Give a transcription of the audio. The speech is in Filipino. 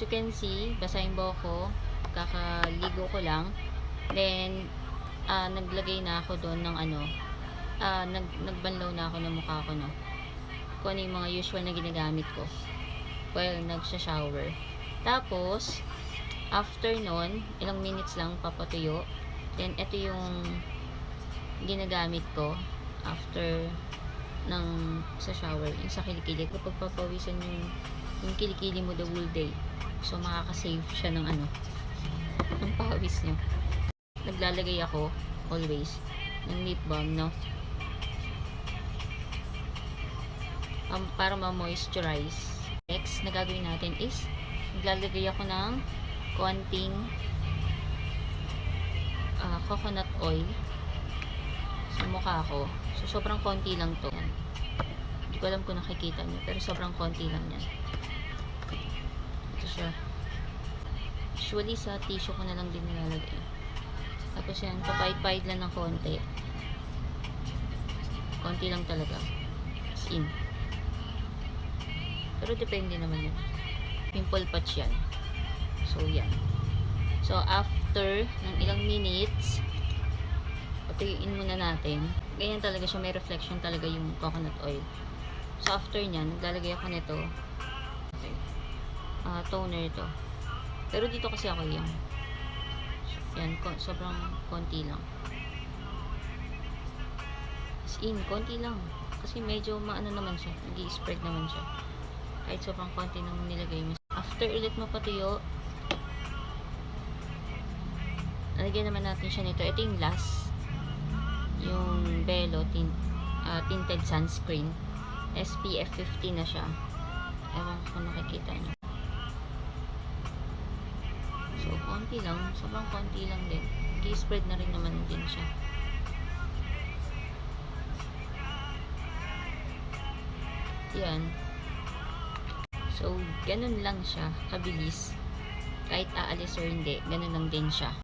you can see, basa yung buhok ko. Kakaligo ko lang. Then, naglagay na ako doon ng nagbanlaw na ako ng mukha ko, no? Kung ano yung mga usual na ginagamit ko while nagsha-shower. Tapos, after nun, ilang minutes lang papatuyo. Then, ito yung ginagamit ko after sa shower, yung sa kilikili. Kapag papawisan yung kilikili mo the whole day. So, makakasave siya ng ng pawis nyo. Naglalagay ako, always, ng lip balm, no? Para ma-moisturize. Next na gagawin natin is, naglalagay ako ng konting coconut oil sa mukha ko. So, sobrang konti lang to. Hindi ko alam kung nakikita niyo, pero sobrang konti lang yan. Ito siya. Usually, sa tissue ko na lang din nilalagay. Tapos yan, papahid-pahid lang ng konti. Konti lang talaga. As in. Pero depende naman yan. Pimple patch yan. So, yan. So, after ng ilang minutes, patuyuin muna natin. Ganyan talaga siya, may reflection talaga yung coconut oil. So, after nyan, naglalagay ako nito. Okay. Toner ito. Pero dito kasi ako yan. Yan, sobrang konti lang. As in, konti lang. Kasi medyo maano naman siya. Nag-i-spread naman siya. Kahit sobrang konti nang nilagay mo. After ulit mo patuyo, nalagyan naman natin siya nito. Ito yung last. Yung Belo tinted sunscreen. SPF 50 na siya. Ewan ko kung nakikita nyo. So, konti lang. Sobrang konti lang din. I-spread na rin naman din siya. Yan. So, ganun lang siya. Kabilis. Kahit aalis or hindi, ganun lang din siya.